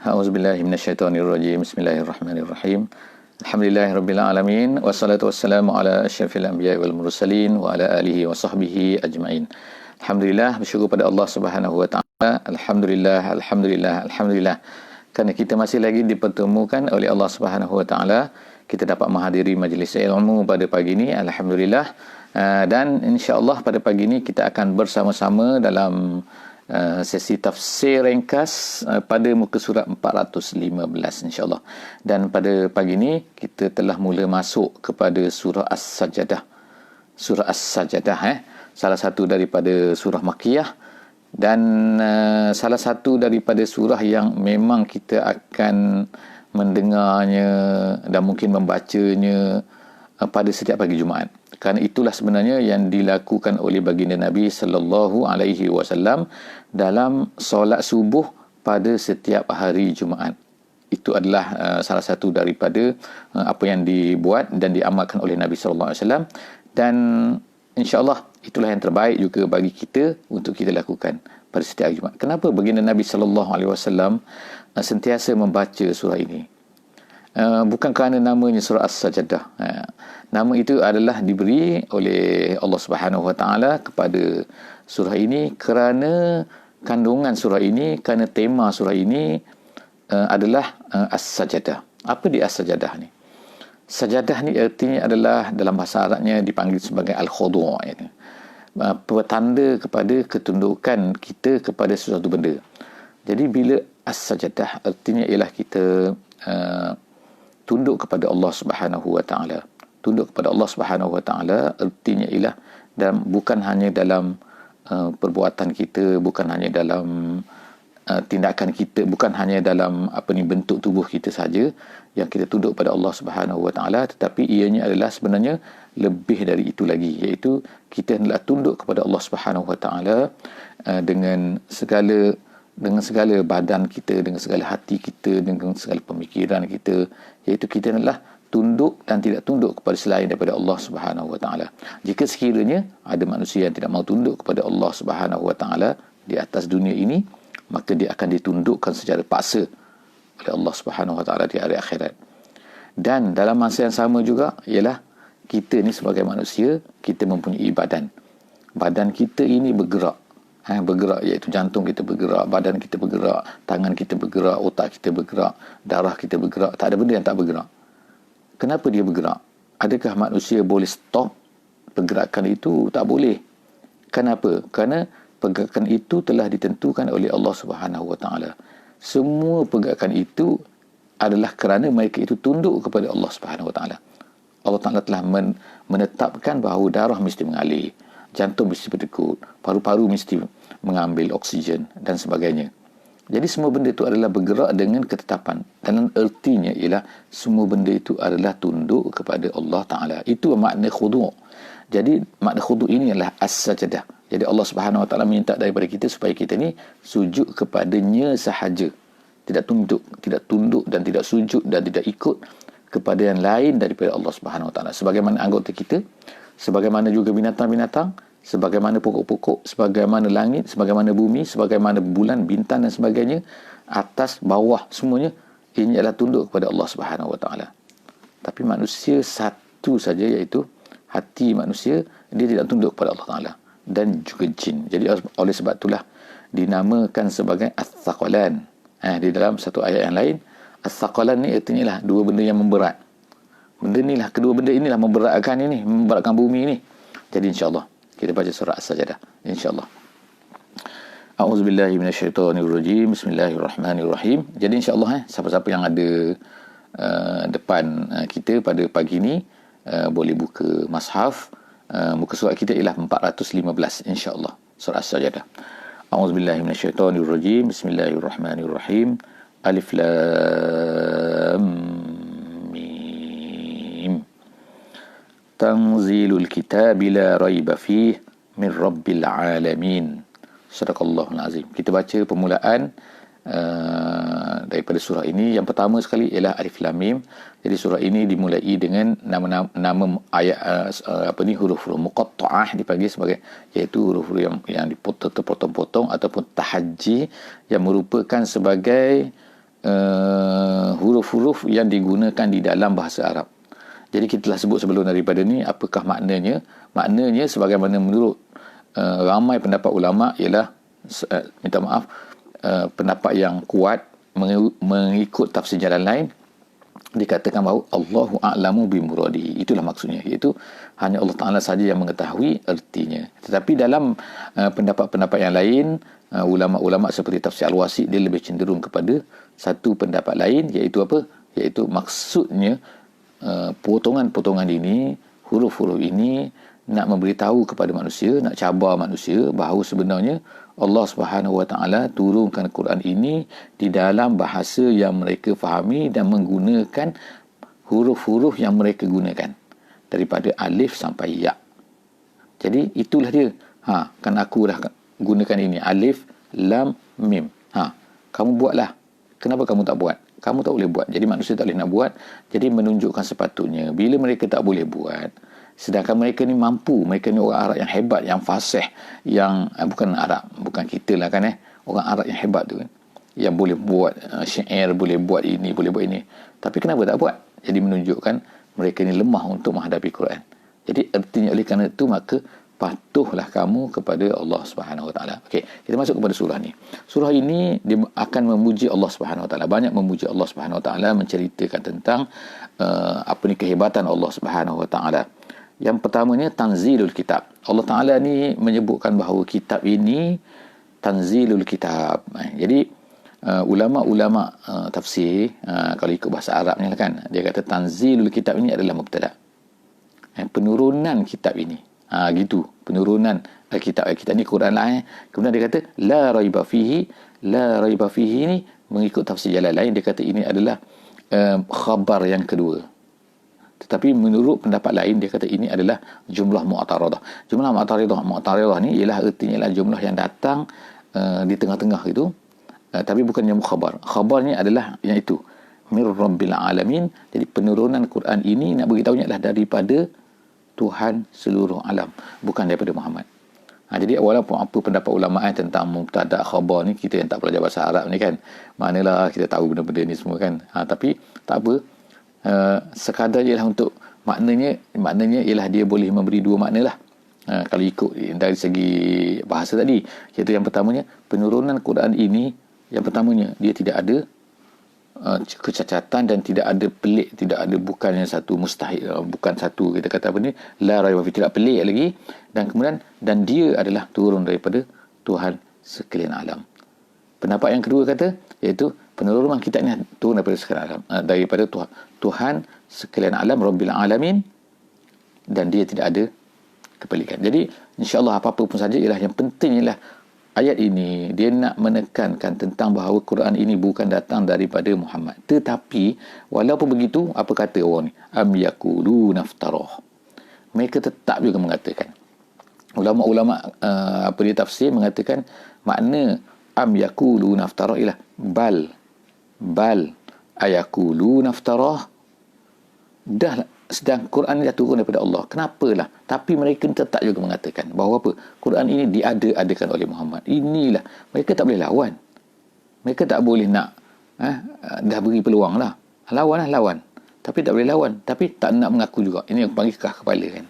A'udzubillahi minasyaitonirrajim. Bismillahirrahmanirrahim. Alhamdulillahirabbil alamin wassalatu wassalamu ala asyrafil anbiya'i wal mursalin wa ala alihi wa sahbihi ajma'in. Alhamdulillah, bersyukur pada Allah Subhanahu wa taala. Alhamdulillah. Kerana kita masih lagi dipertemukan oleh Allah Subhanahu wa taala, kita dapat menghadiri majlis ilmu pada pagi ini. Alhamdulillah. Dan insya-Allah pada pagi ini kita akan bersama-sama dalam sesi tafsir ringkas pada muka surat 415 insya-Allah. Dan pada pagi ini kita telah mula masuk kepada surah As-Sajdah. Surah As-Sajdah salah satu daripada surah Makkiyah dan salah satu daripada surah yang memang kita akan mendengarnya dan mungkin membacanya pada setiap pagi Jumaat. Kerana itulah sebenarnya yang dilakukan oleh baginda Nabi sallallahu alaihi wasallam dalam solat subuh pada setiap hari Jumaat. Itu adalah salah satu daripada apa yang dibuat dan diamalkan oleh Nabi sallallahu alaihi wasallam, dan insya-Allah itulah yang terbaik juga bagi kita untuk kita lakukan pada setiap hari Jumaat. Kenapa baginda Nabi sallallahu alaihi wasallam sentiasa membaca surah ini? Bukan kerana namanya surah As-Sajdah. Nama itu adalah diberi oleh Allah Subhanahu Wa Taala kepada surah ini kerana kandungan surah ini, kerana tema surah ini adalah As-Sajdah. Apa dia As-Sajdah ni? Sajadah ni artinya adalah dalam bahasa Arabnya dipanggil sebagai Al-Khudu', petanda kepada ketundukan kita kepada sesuatu benda. Jadi bila As-Sajdah artinya ialah kita tunduk kepada Allah Subhanahu Wa Taala. Tunduk kepada Allah Subhanahu Wa Taala artinya ialah bukan hanya dalam perbuatan kita, bukan hanya dalam tindakan kita, bukan hanya dalam bentuk tubuh kita saja yang kita tunduk pada Allah Subhanahu Wa Taala, tetapi ianya adalah sebenarnya lebih dari itu lagi, iaitu kita hendaklah tunduk kepada Allah Subhanahu Wa Taala dengan segala badan kita, dengan segala hati kita, dengan segala pemikiran kita, iaitu kita adalah tunduk dan tidak tunduk kepada selain daripada Allah Subhanahu Wa Taala. Jika sekiranya ada manusia yang tidak mau tunduk kepada Allah Subhanahu Wa Taala di atas dunia ini, maka dia akan ditundukkan secara paksa oleh Allah Subhanahu Wa Taala di hari akhirat. Dan dalam masa yang sama juga ialah kita ni sebagai manusia, kita mempunyai badan. Badan kita ini bergerak, iaitu jantung kita bergerak, badan kita bergerak, tangan kita bergerak, otak kita bergerak, darah kita bergerak. Tak ada benda yang tak bergerak. Kenapa dia bergerak? Adakah manusia boleh stop pergerakan itu? Tak boleh. Kenapa? Kerana pergerakan itu telah ditentukan oleh Allah Subhanahu Wa Taala. Semua pergerakan itu adalah kerana mereka itu tunduk kepada Allah Subhanahu Wa Taala. Allah Taala telah menetapkan bahawa darah mesti mengalir, jantung mesti berdegup, paru-paru mesti mengambil oksigen dan sebagainya. Jadi semua benda itu adalah bergerak dengan ketetapan, dan ertinya ialah semua benda itu adalah tunduk kepada Allah Ta'ala. Itu makna khudu'. Jadi makna khudu' ini adalah As-Sajdah. Jadi Allah Subhanahu Wa Ta'ala minta daripada kita supaya kita ni sujud kepadanya sahaja. Tidak tunduk dan tidak sujud dan tidak ikut kepada yang lain daripada Allah Subhanahu Wa Ta'ala. Sebagaimana anggota kita, sebagaimana juga binatang-binatang, sebagaimana pokok-pokok, sebagaimana langit, sebagaimana bumi, sebagaimana bulan, bintang dan sebagainya, atas, bawah, semuanya ini adalah tunduk kepada Allah Subhanahu Wa Taala. Tapi manusia satu saja, iaitu hati manusia, dia tidak tunduk kepada Allah Taala, dan juga jin. Jadi oleh sebab itulah dinamakan sebagai As-Thaqalan. Di dalam satu ayat yang lain, As-Thaqalan ni artinya lah dua benda yang memberat. Kedua benda inilah memberatkan bumi ini. Jadi insya-Allah kita baca surah As-Sajdah insya-Allah. A'udzubillahi minasyaitonirrajim. Bismillahirrahmanirrahim. Jadi insya-Allah siapa-siapa yang ada depan kita pada pagi ini boleh buka mushaf. Muka surat kita ialah 415 insya-Allah, surah As-Sajdah. A'udzubillahi minasyaitonirrajim. Bismillahirrahmanirrahim. Alif Lam Mim. Tanzilul kitab la raiba fih min rabbil alamin. Sadaqallahul azim. Kita baca permulaan daripada surah ini. Yang pertama sekali ialah Alif Lam Mim. Jadi surah ini dimulai dengan nama ayat huruf-huruf muqatta'ah dipanggil sebagai, iaitu huruf-huruf yang dipotong-potong ataupun tahajji, yang merupakan sebagai huruf-huruf yang digunakan di dalam bahasa Arab. Jadi kita telah sebut sebelum daripada ni apakah maknanya. Maknanya sebagaimana menurut ramai pendapat ulama ialah minta maaf, pendapat yang kuat mengikut tafsir jalan lain, dikatakan bahawa Allahu a'lamu bimuradihi. Itulah maksudnya, iaitu hanya Allah Ta'ala saja yang mengetahui ertinya. Tetapi dalam pendapat-pendapat yang lain, ulama-ulama seperti tafsir Al-Wasit, dia lebih cenderung kepada satu pendapat lain, iaitu apa? Iaitu maksudnya potongan-potongan ini, huruf-huruf ini nak memberitahu kepada manusia, nak cabar manusia bahawa sebenarnya Allah Subhanahu Wa Taala turunkan Quran ini di dalam bahasa yang mereka fahami dan menggunakan huruf-huruf yang mereka gunakan daripada alif sampai ya. Jadi itulah dia. Kan aku dah gunakan ini, alif, lam, mim. Kamu buatlah. Kenapa kamu tak buat? Kamu tak boleh buat. Jadi manusia tak boleh nak buat. Jadi menunjukkan sepatutnya bila mereka tak boleh buat, sedangkan mereka ni mampu, mereka ni orang Arab yang hebat, yang fasih, yang bukan Arab, bukan kita lah kan, orang Arab yang hebat tu kan, yang boleh buat syair, boleh buat ini, boleh buat ini, tapi kenapa tak buat? Jadi menunjukkan mereka ni lemah untuk menghadapi Quran. Jadi artinya oleh kerana itu maka patuhlah kamu kepada Allah Subhanahu Wa Taala. Okey, kita masuk kepada surah ni. Surah ini dia akan memuji Allah Subhanahu Wa Taala, banyak memuji Allah Subhanahu Wa Taala, menceritakan tentang kehebatan Allah Subhanahu Wa Taala. Yang pertamanya tanzilul kitab. Allah Ta'ala ni menyebutkan bahawa kitab ini tanzilul kitab. Jadi ulama-ulama tafsir, kalau ikut bahasa Arabnya kan, dia kata tanzilul kitab ini adalah mubtada. Penurunan kitab ini. Gitu. Penurunan kitab ni Quran lah. Kemudian dia kata la raiba fihi. La raiba fihi ni mengikut tafsir jalan lain, dia kata ini adalah khabar yang kedua. Tetapi menurut pendapat lain, dia kata ini adalah jumlah mu'taridah. Jumlah mu'taridah ni ialah artinya ialah jumlah yang datang di tengah-tengah itu, tapi bukan yang khabar. Khabarnya adalah yang itu, mir rabbil alamin. Jadi penurunan Quran ini nak beritahunya adalah daripada Tuhan seluruh alam, bukan daripada Muhammad. Jadi walaupun apa pendapat ulama tentang mubtada khabar ni, kita yang tak belajar bahasa Arab ni kan, manalah kita tahu benda-benda ni semua kan. Tapi tak apa, sekadar ialah untuk maknanya ialah dia boleh memberi dua makna lah. Kalau ikut dari segi bahasa tadi, iaitu yang pertamanya penurunan Quran ini, yang pertamanya dia tidak ada kecacatan dan tidak ada pelik, tidak ada, bukan yang satu mustahil, bukan satu kita kata apa ni, la raiba fi, tidak pelik lagi, dan kemudian dan dia adalah turun daripada Tuhan sekalian alam. Pendapat yang kedua kata, iaitu penurunan kitab ini turun daripada sekalian alam, daripada Tuhan sekalian alam, Rabbil Alamin, dan dia tidak ada kepelikan. Jadi insya-Allah apa-apa pun saja, ialah yang penting ialah ayat ini dia nak menekankan tentang bahawa Quran ini bukan datang daripada Muhammad. Tetapi walaupun begitu, apa kata orang ni? Am yaquluna naftarah. Mereka tetap juga mengatakan. Ulama-ulama dia tafsir mengatakan makna am yaquluna naftarah ialah bal ayaquluna naftarah. Dah sedang Quran ini dah turun daripada Allah. Kenapalah? Tapi mereka tetap juga mengatakan bahawa apa? Quran ini diada-adakan oleh Muhammad. Inilah. Mereka tak boleh lawan. Mereka tak boleh nak dah beri peluang lah. Lawan. Tapi tak boleh lawan. Tapi tak nak mengaku juga. Ini yang panggil kekah kepala kan.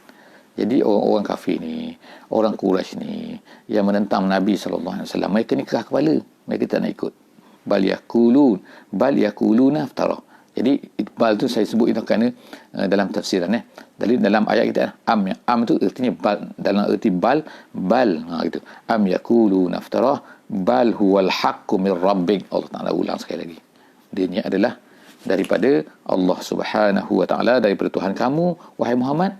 Jadi orang kafir ni, orang Quraisy ni yang menentang Nabi SAW, mereka ni kekah kepala. Mereka tak nak ikut. Bal yakuluna iftara. Jadi bal tu saya sebut itu kerana dalam tafsiran dalam ayat kita am tu artinya bal, dalam erti bal gitu. Am yakuluna iftara bal huwal haqqu min rabbik. Allah Taala ulang sekali lagi. Dia ni adalah daripada Allah Subhanahu Wa Taala, daripada Tuhan kamu wahai Muhammad.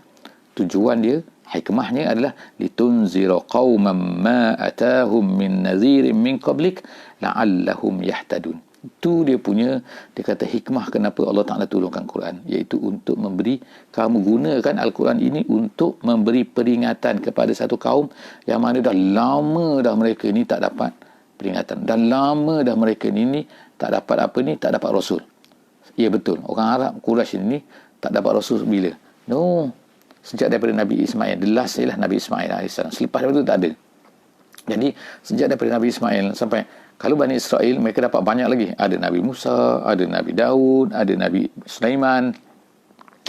Tujuan dia, hikmahnya adalah litunzira qauman ma atahum min nadhirin min qablik la'allahum yahtadun. Itu dia punya, dia kata hikmah kenapa Allah Ta'ala turunkan Quran, iaitu untuk memberi, kamu gunakan Al-Quran ini untuk memberi peringatan kepada satu kaum yang mana dah lama dah mereka ni tak dapat peringatan, dan lama dah mereka ni tak dapat tak dapat Rasul. Ya betul, orang Arab Quraisy ini tak dapat Rasul bila? No, sejak daripada Nabi Ismail. The last ialah Nabi Ismail AS. Selepas daripada itu tak ada. Jadi sejak daripada Nabi Ismail sampai Kalau Bani Israel, mereka dapat banyak lagi. Ada Nabi Musa, ada Nabi Daud, ada Nabi Sulaiman,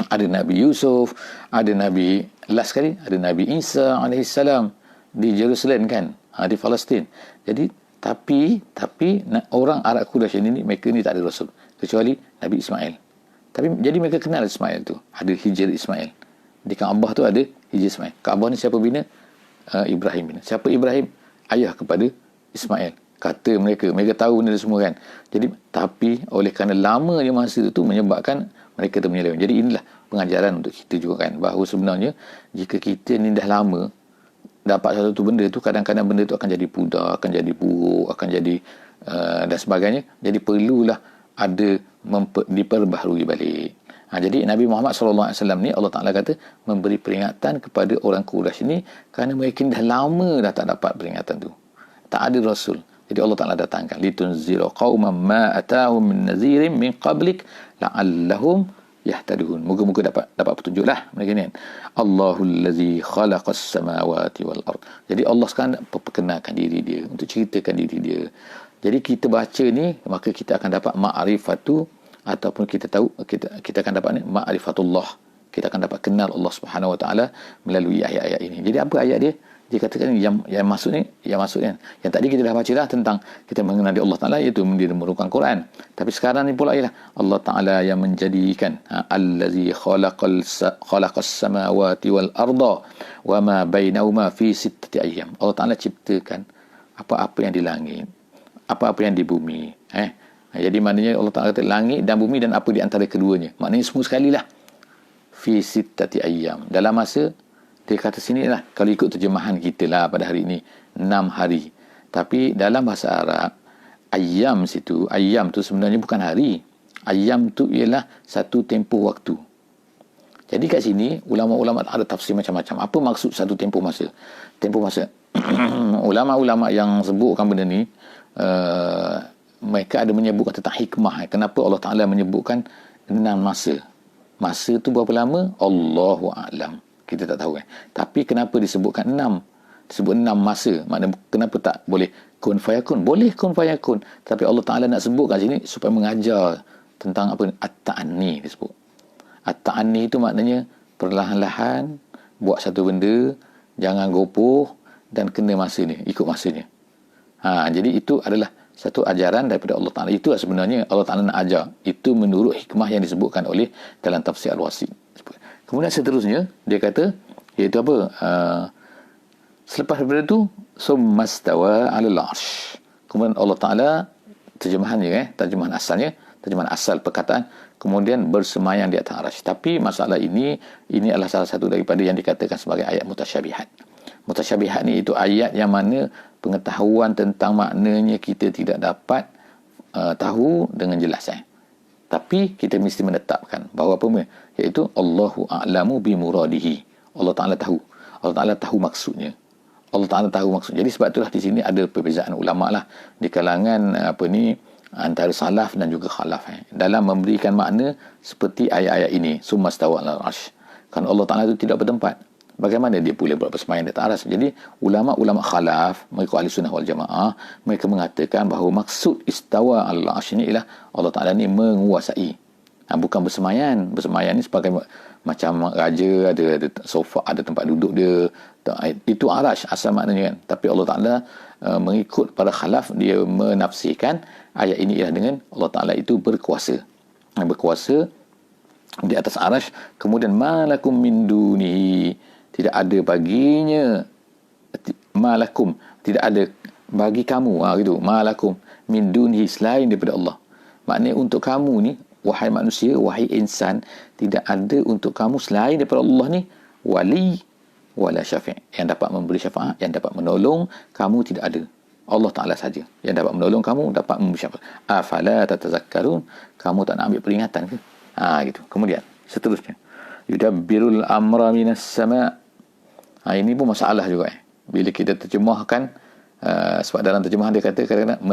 ada Nabi Yusuf, ada Nabi, last sekali, ada Nabi Isa alaihissalam di Jerusalem kan, di Palestin. Jadi, tapi orang Arab Quraisy ini, mereka ni tak ada Rasul. Kecuali Nabi Ismail. Tapi, jadi mereka kenal Ismail tu. Ada Hijr Ismail. Di Kaabah tu ada Hijr Ismail. Kaabah ni siapa bina? Ibrahim bina. Siapa Ibrahim? Ayah kepada Ismail. Kata mereka tahu benda semua kan. Jadi tapi oleh kerana lamanya masa itu menyebabkan mereka tu menyeleweng. Jadi inilah pengajaran untuk kita juga kan, bahawa sebenarnya jika kita ni dah lama dapat satu benda tu, kadang-kadang benda tu akan jadi pudar, akan jadi buruk, akan jadi dan sebagainya. Jadi perlulah ada diperbaharui balik. Jadi Nabi Muhammad SAW ni Allah Ta'ala kata memberi peringatan kepada orang Quraisy ni kerana mereka dah lama dah tak dapat peringatan tu. Tak ada Rasul. Jadi Allah Ta'ala datangkan litunzira qauman ma atahum min nazirin min qablik la'allahum yahtadun. Moga-moga dapat petunjuklah mereka ni. Allahul ladzi khalaqas samawati wal ard. Jadi Allah sekarang perkenalkan diri dia, untuk ceritakan diri dia. Jadi kita baca ni, maka kita akan dapat ma'rifatu, ataupun kita tahu, kita akan dapat ni ma'rifatullah. Kita akan dapat kenal Allah Subhanahu Wa Taala melalui ayat-ayat ini. Jadi apa ayat dia? Dia katakan yang maksud ni, yang tadi kita dah baca dah tentang kita mengenali Allah Ta'ala, iaitu dia memerlukan Quran. Tapi sekarang ni pula ialah Allah Ta'ala yang menjadikan allazi khalaqas samawati wal arda wa ma bainahuma fi sittati ayyam. Allah Ta'ala ciptakan apa-apa yang di langit, apa-apa yang di bumi. Jadi maknanya Allah Ta'ala kata langit dan bumi dan apa di antara keduanya. Maknanya semua sekali lah. Fi sittati ayyam. Dalam masa, dia kata sini lah, kalau ikut terjemahan kita lah pada hari ini, 6 hari. Tapi dalam bahasa Arab, ayyam tu sebenarnya bukan hari. Ayyam tu ialah satu tempoh waktu. Jadi kat sini, ulama-ulama ada tafsir macam-macam. Apa maksud satu tempoh masa? Tempoh masa. Ulama-ulama yang sebutkan benda ni, mereka ada menyebutkan tentang hikmah. Kenapa Allah Ta'ala menyebutkan 6 masa? Masa tu berapa lama? Allahu a'lam. Kita tak tahu kan. Tapi kenapa disebutkan 6? Disebut 6 masa. Maknanya kenapa tak boleh kun fayakun? Boleh kun fayakun. Tapi Allah Ta'ala nak sebut kat sini supaya mengajar tentang apa? At-ta'anni disebut. At-ta'anni itu maknanya perlahan-lahan buat satu benda, jangan gopoh dan kena masa ni, ikut masanya. Jadi itu adalah satu ajaran daripada Allah Ta'ala. Itu sebenarnya Allah Ta'ala nak ajar. Itu menurut hikmah yang disebutkan oleh dalam tafsir Al-Wasit. Kemudian seterusnya, dia kata, iaitu apa? Selepas daripada itu, summastawa alal arsh. Kemudian Allah Ta'ala, terjemahannya, terjemahan asalnya, terjemahan asal perkataan, kemudian bersemayam di atas arsh. Tapi masalah ini adalah salah satu daripada yang dikatakan sebagai ayat mutasyabihat. Mutasyabihat ni itu ayat yang mana pengetahuan tentang maknanya kita tidak dapat tahu dengan jelas. Tapi kita mesti menetapkan bahawa apa? Iaitu Allahu a'lamu bi muradihi. Allah Ta'ala tahu. Allah Ta'ala tahu maksudnya. Allah Ta'ala tahu maksudnya. Jadi sebab itulah di sini ada perbezaan ulama lah di kalangan antara salaf dan juga khalaf dalam memberikan makna seperti ayat-ayat ini. Summastawa 'alal 'arsy. Kan Allah Ta'ala itu tidak bertempat. Bagaimana dia boleh buat bersemayam di atas arsh? Jadi ulama-ulama khalaf, mereka ahli sunnah wal jamaah, mereka mengatakan bahawa maksud istawa al-arsh ini ialah Allah Ta'ala ni menguasai. Bukan bersemayam. Bersemayam ni sebagai macam raja, ada sofa, ada tempat duduk dia. Itu arsh asal maknanya kan. Tapi Allah Ta'ala mengikut para khalaf, dia menafsirkan ayat ini ialah dengan Allah Ta'ala itu berkuasa. Berkuasa di atas arsh. Kemudian malakum min dunihi, tidak ada baginya, malakum, tidak ada bagi kamu, gitu, malakum min dunhi, selain daripada Allah. Maknanya untuk kamu ni, wahai manusia, wahai insan, tidak ada untuk kamu selain daripada Allah ni wali wala syafi', yang dapat memberi syafaat, yang dapat menolong kamu, tidak ada. Allah Ta'ala saja yang dapat menolong kamu, dapat memberi syafaat. Afala tatazakkarun, kamu tak nak ambil peringatan ke? Gitu. Kemudian seterusnya, yudabbirul amra minas sama'. Ini pun masalah juga. Bila kita terjemahkan, sebab dalam terjemahan dia kata kadang-kadang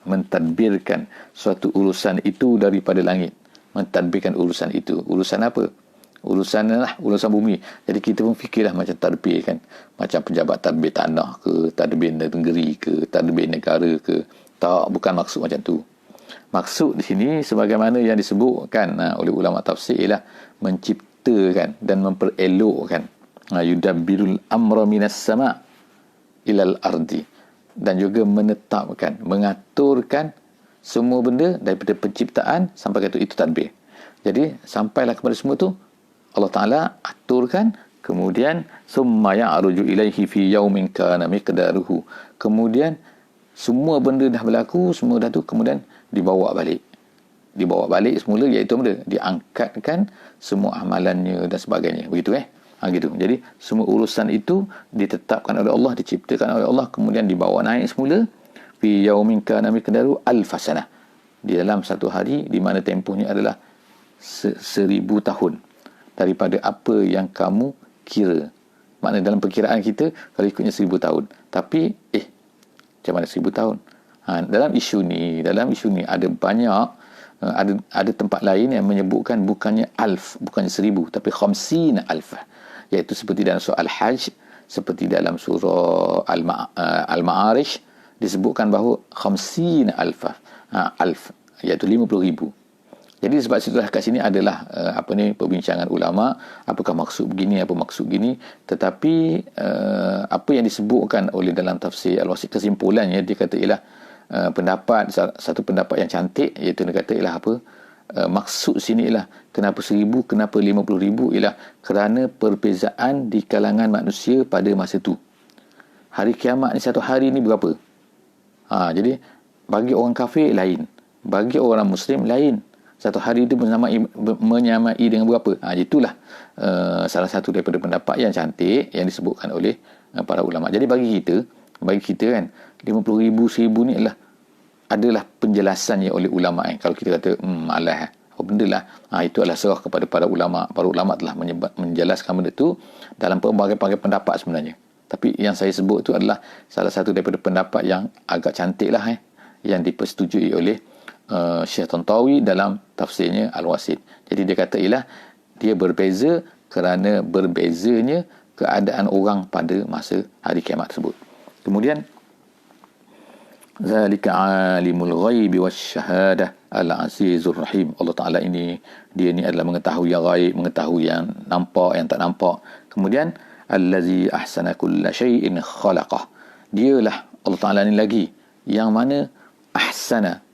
mentadbirkan suatu urusan itu daripada langit. Mentadbirkan urusan itu. Urusan apa? urusan bumi. Jadi kita pun fikirlah macam tadbir kan, macam pejabat tadbir tanah ke, tadbir negeri ke, tadbir negara ke. Tak, bukan maksud macam tu. Maksud di sini sebagaimana yang disebutkan oleh ulama tafsir ialah menciptakan dan memperelokkan, yudabbirul amra minas sama' ilal ardi, dan juga menetapkan, mengaturkan semua benda daripada penciptaan sampai ke itu tadbir. Jadi sampailah kepada semua tu Allah Ta'ala aturkan, kemudian summa ya'ruju ilaihi fi yaumin kana miqdaruhu, kemudian semua benda dah berlaku, semua dah tu, kemudian dibawa balik semula, iaitu benda diangkatkan semua amalannya dan sebagainya, begitu gitu. Jadi semua urusan itu ditetapkan oleh Allah, diciptakan oleh Allah, kemudian dibawa naik semula fi yaumin kana miqdaru alfasanah, di dalam satu hari di mana tempohnya adalah 1000 tahun daripada apa yang kamu kira. Maknanya dalam perkiraan kita kalau ikutnya 1000 tahun, tapi macam mana 1000 tahun? Dalam isu ni ada banyak, ada tempat lain yang menyebutkan bukannya alf, bukannya 1000, tapi khamsina alf, iaitu seperti dalam surah Al-Hajj, seperti dalam surah Al-Ma'arij disebutkan bahawa khamsina alf, iaitu 50,000. Jadi sebab situlah kat sini adalah perbincangan ulama, apakah maksud begini, apa maksud gini. Tetapi apa yang disebutkan oleh dalam tafsir Al-Wasit, kesimpulannya dia kata ialah satu pendapat yang cantik, iaitu dia kata ialah maksud sini ialah kenapa 1000, kenapa 50,000, ialah kerana perbezaan di kalangan manusia pada masa tu. Hari kiamat ni, satu hari ni berapa? Jadi bagi orang kafir lain, bagi orang Muslim lain. Satu hari itu menyamai dengan berapa? Itulah salah satu daripada pendapat yang cantik yang disebutkan oleh para ulama. Jadi bagi kita kan, 50,000, 1000 ni adalah penjelasannya oleh ulama. Kalau kita kata malah apa benda lah, itu adalah serah kepada para ulama. Para ulama telah menjelaskan benda itu dalam pelbagai pendapat sebenarnya. Tapi yang saya sebut itu adalah salah satu daripada pendapat yang agak cantik lah, yang dipersetujui oleh Syekh Tantawi dalam tafsirnya Al-Wasit. Jadi dia kata ialah dia berbeza kerana berbezanya keadaan orang pada masa hari kiamat tersebut. Kemudian zalika alimul ghaibi wasyahadah al-azizur rahim. Allah Ta'ala dia ni adalah mengetahui yang ghaib, mengetahui yang nampak, yang tak nampak. Kemudian allazi ahsana kulla syai'in khalaqah. Dialah Allah Ta'ala ni lagi yang mana ahsana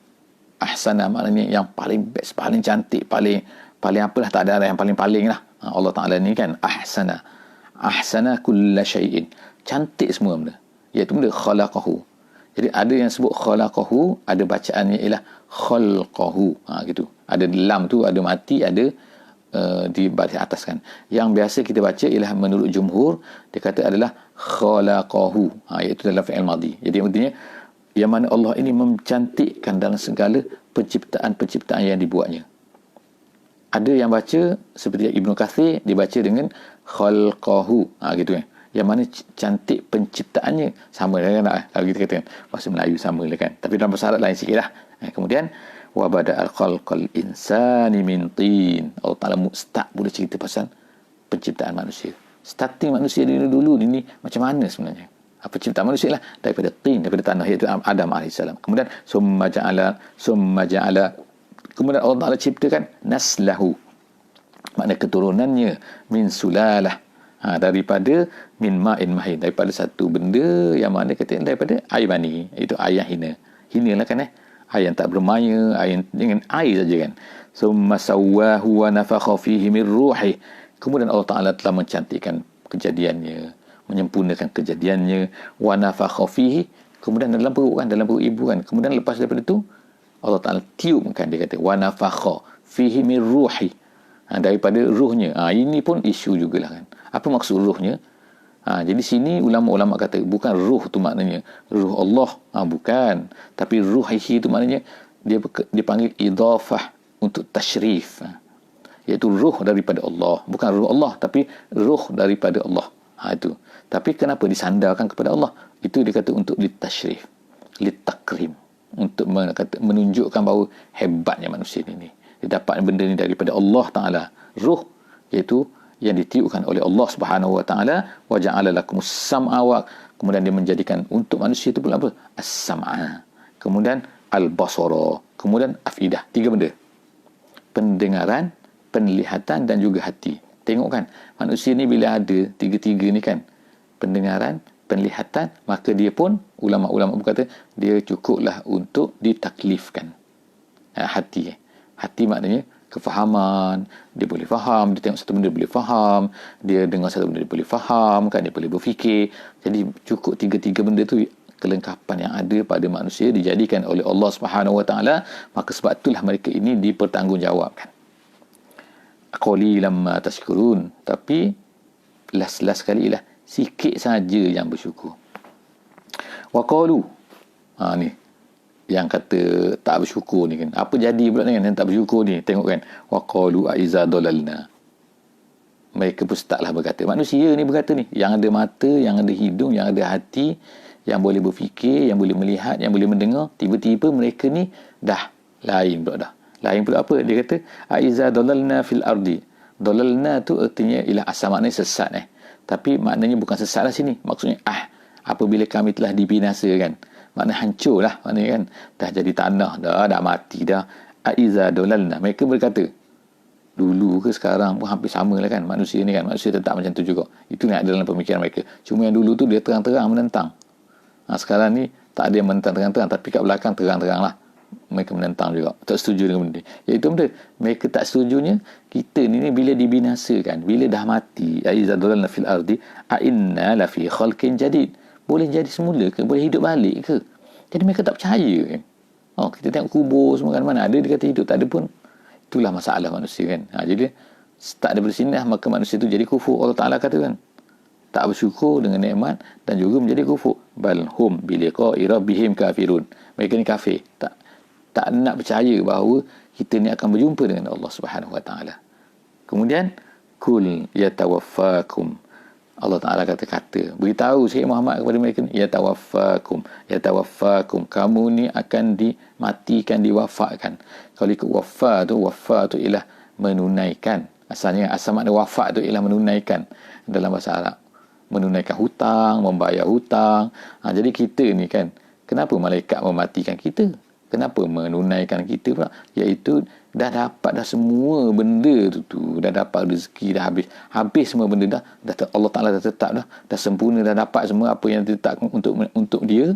maknanya yang paling best, paling cantik, paling apalah, tak ada yang paling lah. Allah Ta'ala ni kan ahsana kulla syai'in, cantik semua benda, iaitu benda khalaqahu. Jadi ada yang sebut khalaqahu, ada bacaannya ialah khalqahu, gitu. Ada lam tu ada mati, ada di baris atas kan. Yang biasa kita baca ialah menurut jumhur, dia kata adalah khalaqahu, iaitu dalam fi'il madhi. Jadi artinya yang mana Allah ini mencantikkan dalam segala penciptaan yang dibuatnya. Ada yang baca seperti Ibnu Katsir, dibaca dengan khalqahu, gitu kan. Yang mana cantik penciptaannya, sama kan, kalau kita kata bahasa Melayu sama lah kan, tapi dalam bahasa Arab lain sikit lah. Kemudian wa bada'al khalqal insani min tin. Allah Ta'ala start mula cerita pasal penciptaan manusia. Starting manusia dulu ni macam mana sebenarnya? Penciptaan manusia lah daripada tin, daripada tanah, iaitu Adam AS. Kemudian summa ja'ala, kemudian Allah Ta'ala ciptakan naslahu, makna keturunannya, min sulalah, daripada min ma'in mahin, daripada satu benda yang mana kata daripada air mani, iaitu air yang hina lah kan, air yang tak bermaya, air dengan air saja kan. Summa sawwahu wa nafakha fihi min ruhi. Kemudian Allah Ta'ala telah mencantikkan kejadiannya, menyempurnakan kejadiannya, wa nafakha fihi, kemudian dalam perut ibu kan, kemudian lepas daripada itu Allah Ta'ala tiupkan, dia kata wa nafakha fihi min ruhi, daripada ruhnya. Ini pun isu jugalah kan, apa maksud ruhnya? Jadi sini ulama-ulama kata bukan ruh tu maknanya ruh Allah, bukan, tapi ruhihi tu maknanya dia dipanggil idafah untuk tashrif, iaitu ruh daripada Allah, bukan ruh Allah tapi ruh daripada Allah. Itu. Tapi kenapa disandarkan kepada Allah? Itu dia kata untuk ditashrif, litakrim, untuk menunjukkan bahawa hebatnya manusia ini. Dia dapat benda ni daripada Allah Ta'ala. Ruh iaitu yang ditiupkan oleh Allah Subhanahu wa taala, wa ja'ala lakumus sam'a, wa kemudian dia menjadikan untuk manusia itu pula apa? As-sam'a, kemudian al-basara, kemudian afidah. 3 benda. Pendengaran, penglihatan dan juga hati. Tengok kan, manusia ni bila ada tiga-tiga ni kan, pendengaran, penglihatan, maka dia pun, ulama-ulama berkata, dia cukuplah untuk ditaklifkan. Hati. Hati maknanya kefahaman, dia boleh faham, dia tengok satu benda dia boleh faham, dia dengar satu benda dia boleh faham, kan, dia boleh berfikir. Jadi cukup tiga-tiga benda tu, kelengkapan yang ada pada manusia dijadikan oleh Allah Subhanahu Wa Taala, maka sebab itulah mereka ini dipertanggungjawabkan. Qalilan ma tashkurun, tapi last kali lah sikit saja yang bersyukur. Wa qalu, ni yang kata tak bersyukur ni kan, apa jadi pula dengan yang tak bersyukur ni? Tengok kan, wa qalu aiza dalalna, mereka pun taklah berkata, manusia ni berkata ni, yang ada mata, yang ada hidung, yang ada hati, yang boleh berfikir, yang boleh melihat, yang boleh mendengar, tiba-tiba mereka ni dah lain pula dah. Lain pula apa? Dia kata aiza dalalna fil ardi. Dalalna tu artinya ialah asal maknanya sesat tapi maknanya bukan sesat lah sini, maksudnya apabila kami telah dibinasakan, makna hancur lah, maknanya kan dah jadi tanah dah mati dah. Aiza dalalna, mereka berkata, dulu ke sekarang pun hampir sama lah kan, manusia ni kan, manusia tetap macam tu juga. Itu yang ada dalam pemikiran mereka. Cuma yang dulu tu dia terang-terang menentang. Sekarang ni tak ada yang menentang terang-terang, tapi kat belakang terang-terang lah mereka menentang juga, tak setuju dengan benda. Iaitu benda mereka tak setujunya, kita ni bila dibinasakan, bila dah mati, aiza dalalna fil ardi inna la fi khalqin jadid, boleh jadi semula ke, boleh hidup balik ke? Jadi mereka tak percaya kan. Kita tengok kubur semua kan, mana ada dia kata hidup, tak ada pun. Itulah masalah manusia kan. Jadi tak ada bersinah, maka manusia tu jadi kufur. Allah Ta'ala kata kan, tak bersyukur dengan nikmat dan juga menjadi kufur. Bal hum bi liqa'i rabbihim kafirun, mereka ni kafir, tak nak percaya bahawa kita ni akan berjumpa dengan Allah Subhanahu Wa Taala. Kemudian kul yatawaffakum, Allah Ta'ala kata beritahu Syekh Muhammad kepada mereka ni, yatawaffakum, kamu ni akan dimatikan, diwafatkan. Kalau ikut wafa tu ialah menunaikan. Asalnya asal makna wafat tu ialah menunaikan dalam bahasa Arab, menunaikan hutang, membayar hutang. Jadi kita ni kan, kenapa malaikat mematikan kita? Kenapa menunaikan kita pula? Iaitu dah dapat dah semua benda tu, dah dapat rezeki, dah habis semua benda dah Allah Ta'ala dah tetap dah sempurna, dah dapat semua apa yang ditetapkan untuk dia,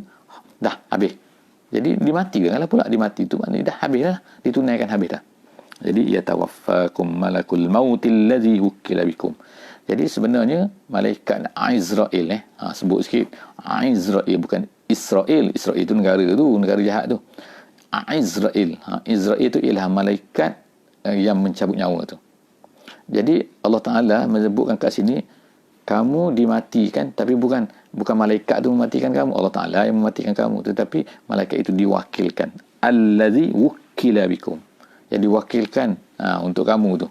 dah habis. Jadi dimatikan lah pula, dimati tu maknanya dah habis dah, ditunaikan habis dah. Jadi yatawaffakum malakul mautil ladzi wukila bikum. Jadi sebenarnya malaikat Azrail sebut sikit, Azrail bukan Israel. Israel itu negara jahat tu. Azrail itu ialah malaikat yang mencabut nyawa tu. Jadi Allah Ta'ala menyebutkan kat sini, kamu dimatikan, tapi bukan malaikat tu mematikan kamu, Allah Ta'ala yang mematikan kamu, tetapi malaikat itu diwakilkan. Allazi wukila bikum, yang diwakilkan untuk kamu tu.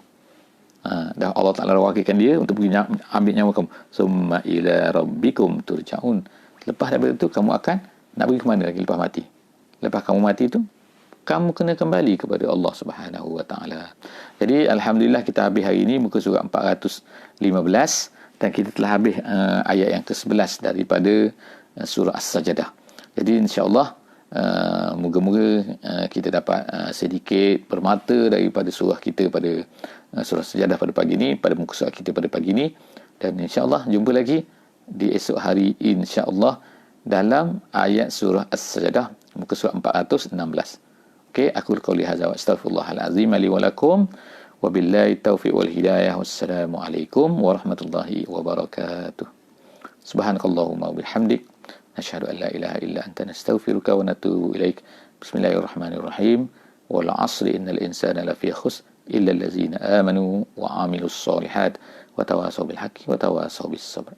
Dah Allah Ta'ala wakilkan dia untuk pergi ambil nyawa kamu. Summa ila rabbikum turja'un. Lepas daripada itu kamu akan nak pergi ke mana lagi lepas mati? Lepas kamu mati tu, kamu kena kembali kepada Allah Subhanahu Wa Taala. Jadi alhamdulillah kita habis hari ini muka surat 415 dan kita telah habis ayat yang ke-11 daripada surah As-Sajdah. Jadi insya-Allah moga-moga kita dapat sedikit permata daripada surah kita pada surah As-Sajdah pada pagi ini, pada muka surat kita pada pagi ini, dan insya-Allah jumpa lagi di esok hari insya-Allah dalam ayat surah As-Sajdah muka surat 416. Okey, aku qauli hadza wa astaghfirullahal azim li wa lakum wa billahi taufiq wal hidayah. Wassalamu alaikum warahmatullahi wabarakatuh. Subhanakallahumma wa bihamdik, nashhadu an la ilaha illa anta, nastaghfiruka wa natubu ilaik. Bismillahirrahmanirrahim. Wal 'asri innal insana lafi khusr illa allazina amanu wa 'amilus solihat wa tawasaw bil haqqi wa tawasaw bis sabr.